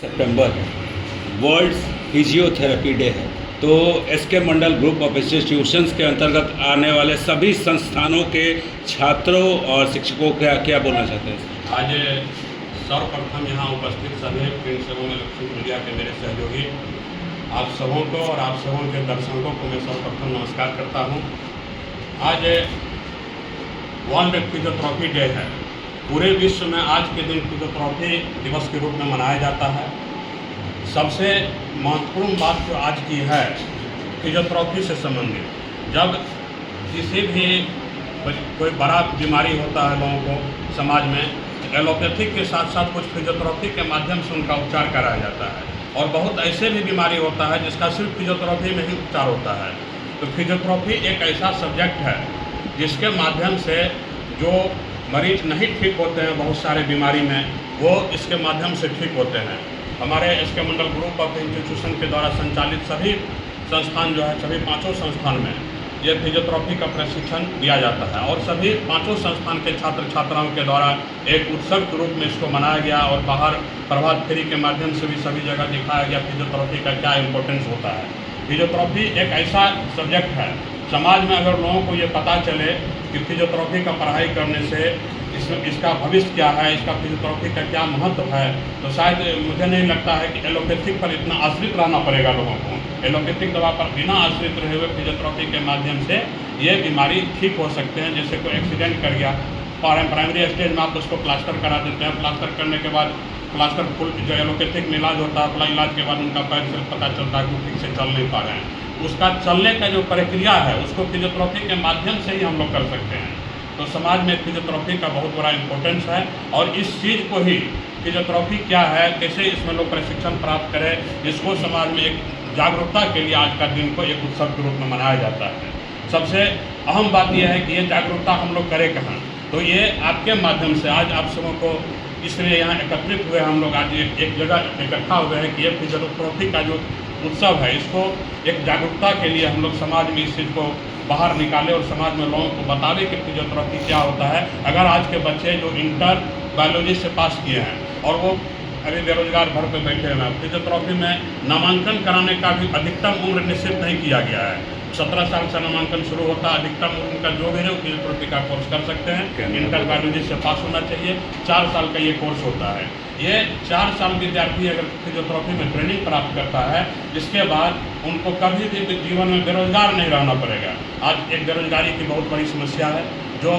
सितंबर world physiotherapy day है, तो SK Mandal group of institutions के अंतर्गत आने वाले सभी संस्थानों के छात्रों और शिक्षकों का क्या बोलना चाहते हैं? आज सर्वप्रथम यहाँ उपस्थित सभी प्रिंट एवं इलेक्ट्रॉनिक मीडिया के मेरे सहयोगी आप सबों को और आप सबों के दर्शकों को मैं सर्वप्रथम नमस्कार करता हूँ। आज वर्ल्ड फिजियोथेरेपी डे है। पूरे विश्व में आज के दिन फिजियोथेरेपी दिवस के रूप में मनाया जाता है। सबसे महत्वपूर्ण बात जो आज की है फिजियोथेरेपी से संबंधित, जब किसी भी कोई बड़ा बीमारी होता है लोगों को समाज में, एलोपैथिक के साथ साथ कुछ फिजियोथेरेपी के माध्यम से उनका उपचार कराया जाता है। और बहुत ऐसे भी बीमारी होता है जिसका सिर्फ फिजियोथेरेपी में ही उपचार होता है। तो फिजियोथेरेपी एक ऐसा सब्जेक्ट है जिसके माध्यम से जो मरीज नहीं ठीक होते हैं बहुत सारे बीमारी में, वो इसके माध्यम से ठीक होते हैं। हमारे SK Mandal group of institution के द्वारा संचालित सभी संस्थान जो है, सभी पाँचों संस्थान में ये फिजियोथेरेपी का प्रशिक्षण दिया जाता है और सभी पाँचों संस्थान के छात्र छात्राओं के द्वारा एक उत्सव के रूप में इसको मनाया गया और बाहर प्रभात फेरी के माध्यम से भी सभी जगह दिखाया गया फिजियोथेरेपी का क्या इम्पोर्टेंस होता है। फिजियोथेरेपी एक ऐसा सब्जेक्ट है, समाज में अगर लोगों को ये पता चले कि फिजियोथेरेपी का पढ़ाई करने से इसका भविष्य क्या है, इसका फिजियोथेरेपी का क्या महत्व है, तो शायद मुझे नहीं लगता है कि एलोपैथिक पर इतना आश्रित रहना पड़ेगा लोगों को। एलोपैथिक दवा पर बिना आश्रित रहे हुए फिजियोथेरेपी के माध्यम से ये बीमारी ठीक हो सकते हैं। जैसे कोई एक्सीडेंट कर गया, प्राइमरी स्टेज में आप उसको प्लास्टर करा देते हैं, प्लास्टर करने के बाद प्लास्टर फुल जो एलोपैथिक में इलाज होता है, अपना इलाज के बाद उनका पैर से पता चलता है कि वो ठीक से चल नहीं पा रहे हैं, उसका चलने का जो प्रक्रिया है उसको फिजियोथेरेपी के माध्यम से ही हम लोग कर सकते हैं। तो समाज में फिजियोथेरेपी का बहुत बड़ा इम्पोर्टेंस है और इस चीज़ को ही फिजियोथेरेपी क्या है, कैसे इसमें लोग प्रशिक्षण प्राप्त करें, इसको समाज में एक जागरूकता के लिए आज का दिन को एक उत्सव के रूप में मनाया जाता है। सबसे अहम बात यह है कि ये जागरूकता हम लोग करें कहाँ, तो ये आपके माध्यम से आज आप सबों को इसलिए यहाँ एकत्रित हुए हम लोग आज एक जगह इकट्ठा हुए हैं कि ये फिजियोथेरेपी का जो उत्सव है इसको एक जागरूकता के लिए हम लोग समाज में इस चीज़ को बाहर निकाले और समाज में लोगों को बतावे कि फिजियोथेरेपी क्या होता है। अगर आज के बच्चे जो इंटर बायोलॉजी से पास किए हैं और वो अभी बेरोजगार घर पे बैठे हैं, फिजियोथेरेपी में नामांकन कराने का भी अधिकतम उम्र निश्चित नहीं किया गया है। 17 साल से नामांकन शुरू होता है, अधिकतम उम्र का जो भी है फिजियोथेरेपी का कोर्स कर सकते हैं। इंटर बायोलॉजी से पास होना चाहिए, 4 साल का ये कोर्स होता है। ये 4 साल विद्यार्थी अगर फिजियोथेरेपी में ट्रेनिंग प्राप्त करता है, इसके बाद उनको कभी भी जीवन में बेरोजगार नहीं रहना पड़ेगा। आज एक बेरोजगारी की बहुत बड़ी समस्या है, जो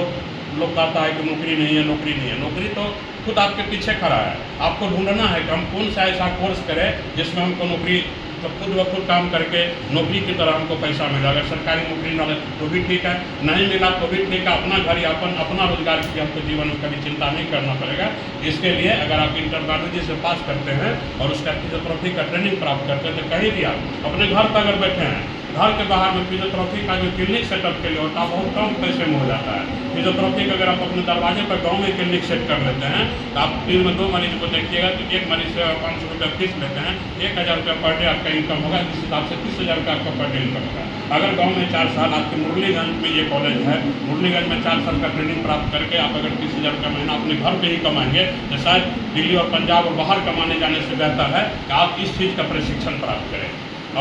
लोग कहता है कि नौकरी नहीं है, नौकरी नहीं है। नौकरी तो खुद आपके पीछे खड़ा है, आपको ढूंढना है कि हम कौन सा ऐसा कोर्स करें जिसमें हमको नौकरी तो खुद ब खुद काम करके नौकरी की तरह हमको पैसा मिला। अगर सरकारी नौकरी ना मिले तो भी ठीक है, नहीं मिला तो भी ठीक है, अपना घर यापन अपना रोजगार की हमको जीवन में कभी चिंता नहीं करना पड़ेगा। इसके लिए अगर आप इंटर बायोलॉजी से पास करते हैं और उसका फिजियोथेरेपी का ट्रेनिंग प्राप्त करते हैं, तो कहीं भी आप अपने घर पर अगर बैठे हैं, घर के बाहर में फिजियोथेरेपी का जो क्लिनिक सेटअप के लिए होता है बहुत कम पैसे में हो जाता है। फिजियोथेरेपी का अगर आप अपने दरवाजे पर गांव में क्लिनिक सेट कर लेते हैं तो आप दिन में 2 मरीज को देखिएगा तो एक मरीज से 500 रुपये फीस लेते हैं, 1000 रुपये पर डे आपका इनकम होगा। इस हिसाब से 30,000 रुपये आपका पर डे इनकम होगा। अगर गाँव में 4 साल, आपके मुरलीगंज में ये कॉलेज है, मुरलीगंज में 4 साल का ट्रेनिंग प्राप्त करके आप अगर 30,000 रुपये महीना अपने घर पर ही कमाएंगे तो शायद दिल्ली और पंजाब और बाहर कमाने जाने से बेहतर है कि आप इस चीज़ का प्रशिक्षण प्राप्त करें।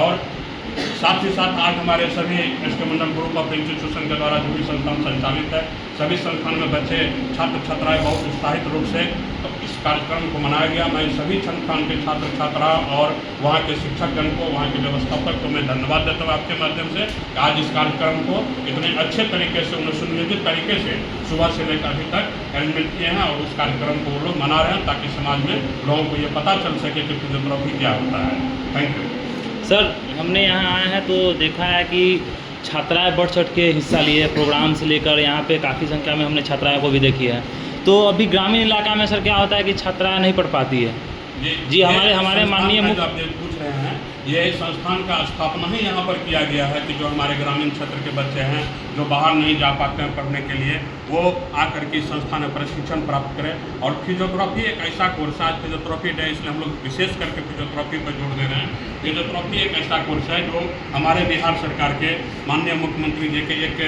और साथ ही साथ आज हमारे सभी SK Mandal group of institution के द्वारा जो भी संस्थान संचालित है, सभी संस्थान में बच्चे छात्र छात्राएं बहुत उत्साहित रूप से इस कार्यक्रम को मनाया गया। मैं सभी संस्थान के छात्र छात्राओं और वहाँ के शिक्षकगण को, वहाँ के व्यवस्थापक को मैं धन्यवाद देता हूँ आपके माध्यम से कि आज इस कार्यक्रम को इतने अच्छे तरीके से, उन्हें सुनियोजित तरीके से सुबह से लेकर अभी तक अरेंजमेंट किए हैं और उस कार्यक्रम को वो लोग मना रहे हैं ताकि समाज में लोगों को ये पता चल सके कि फिजियोथेरेपी क्या होता है। Thank you sir. हमने यहाँ आए हैं तो देखा है कि छात्राएं बढ़ चढ़ के हिस्सा लिए, प्रोग्राम से लेकर यहाँ पे काफ़ी संख्या में हमने छात्राओं को भी देखी है। तो अभी ग्रामीण इलाका में सर क्या होता है कि छात्राएं नहीं पढ़ पाती है। जी हमारे माननीय मुख्य आप पूछ रहे हैं, ये संस्थान का स्थापना ही यहाँ पर किया गया है कि जो हमारे ग्रामीण क्षेत्र के बच्चे हैं जो बाहर नहीं जा पाते हैं पढ़ने के लिए, वो आकर के इस संस्था में प्रशिक्षण प्राप्त करें। और फिजियोथेरेपी एक ऐसा कोर्स है, आज फिजियोथेरेपी डे इसलिए हम लोग विशेष करके फिजियोथेरेपी पर जोर दे रहे हैं। फिजियोथेरेपी एक ऐसा कोर्स है जो हमारे बिहार सरकार के माननीय मुख्यमंत्री जी के एक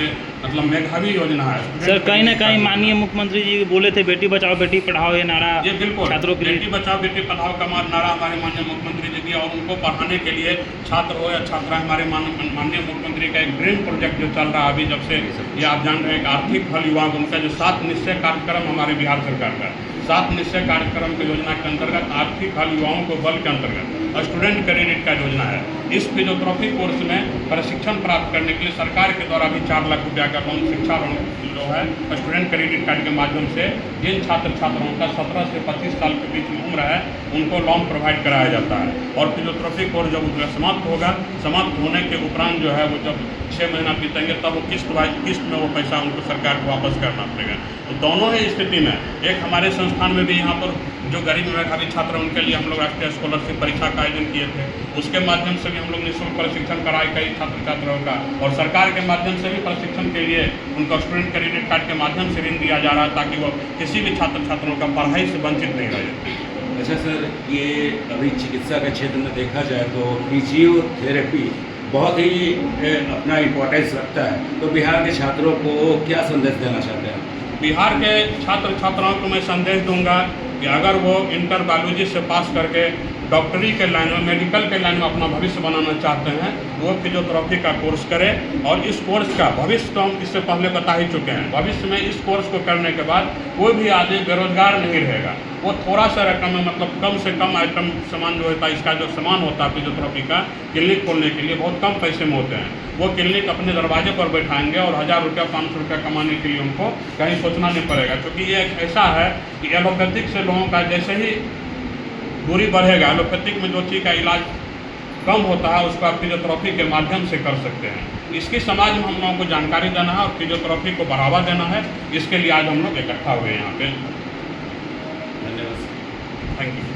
मतलब मेधावी योजना है। सर कहीं ना कहीं माननीय मुख्यमंत्री जी बोले थे बेटी बचाओ बेटी पढ़ाओ, ये नारा ये बिल्कुल छात्रों के लिए बेटी बचाओ बेटी पढ़ाओ का नारा हमारे माननीय मुख्यमंत्री जी दिया, और उनको पढ़ाने के लिए छात्र हो या छात्रा, हमारे माननीय मुख्यमंत्री का एक ड्रीम प्रोजेक्ट जो चल रहा है अभी, जब से ये आप जान रहे हैं कि आर्थिक फल युवाओं को, उनका जो 7 निश्चय कार्यक्रम हमारे बिहार सरकार का 7 निश्चय कार्यक्रम की योजना के अंतर्गत आर्थिक फल युवाओं को बल के अंतर्गत स्टूडेंट क्रेडिट का योजना है। इस फिजियोथेरेपी कोर्स में प्रशिक्षण प्राप्त करने के लिए सरकार के द्वारा भी 4 लाख रुपया का लोन, शिक्षा लोन जो है स्टूडेंट क्रेडिट कार्ड के माध्यम से जिन छात्र छात्राओं का 17 से 25 साल के बीच में उम्र है उनको लोन प्रोवाइड कराया जाता है। और फिजियोथेरेपी कोर्स जब समाप्त होगा, समाप्त होने के उपरांत जो है वो जब 6 महीना बीतेंगे तब वो किस्त में वो पैसा उनको सरकार को वापस करना पड़ेगा। तो दोनों ही स्थिति में एक हमारे संस्थान में भी यहाँ पर जो गरीब मेधावी छात्र उनके लिए हम लोग राष्ट्रीय स्कॉलरशिप परीक्षा का आयोजन किए थे, उसके माध्यम से भी हम लोग निःशुल्क प्रशिक्षण कराए कई छात्र छात्राओं का, और सरकार के माध्यम से भी प्रशिक्षण के लिए उनको स्टूडेंट क्रेडिट कार्ड के माध्यम से ऋण दिया जा रहा है ताकि वो किसी भी छात्र छात्राओं का पढ़ाई से वंचित नहीं रहे। अच्छा सर, ये अभी चिकित्सा के क्षेत्र में देखा जाए तो फिजियोथेरेपी बहुत ही अपना इम्पोर्टेंस रखता है, तो बिहार के छात्रों को क्या संदेश देना चाहते हैं? बिहार के छात्र छात्राओं को मैं संदेश दूंगा कि अगर वो इंटर बायोलॉजी से पास करके डॉक्टरी के लाइन में, मेडिकल के लाइन में अपना भविष्य बनाना चाहते हैं, वो फिजियोथेरेपी का कोर्स करें। और इस कोर्स का भविष्य तो हम इससे पहले बता ही चुके हैं, भविष्य में इस कोर्स को करने के बाद कोई भी आदमी बेरोजगार नहीं रहेगा। वो थोड़ा सा रकम में, मतलब कम से कम आइटम सामान जो होता है, इसका जो सामान होता है फिजियोथेरेपी का क्लिनिक खोलने के लिए बहुत कम पैसे में होते हैं। वो क्लिनिक अपने दरवाजे पर बैठाएंगे और 1000 रुपया 500 रुपया कमाने के लिए उनको कहीं सोचना नहीं पड़ेगा, क्योंकि ये एक ऐसा है कि एलोपैथिक से लोगों का जैसे ही दूरी बढ़ेगा, एलोपैथिक में जो चीज़ का इलाज कम होता है उसको आप फिजियोथेरेपी के माध्यम से कर सकते हैं। इसकी समाज में हम लोगों को जानकारी देना है और फिजियोथेरेपी को बढ़ावा देना है। इसके लिए आज हम लोग इकट्ठा हुए यहाँ पे। धन्यवाद। Thank you.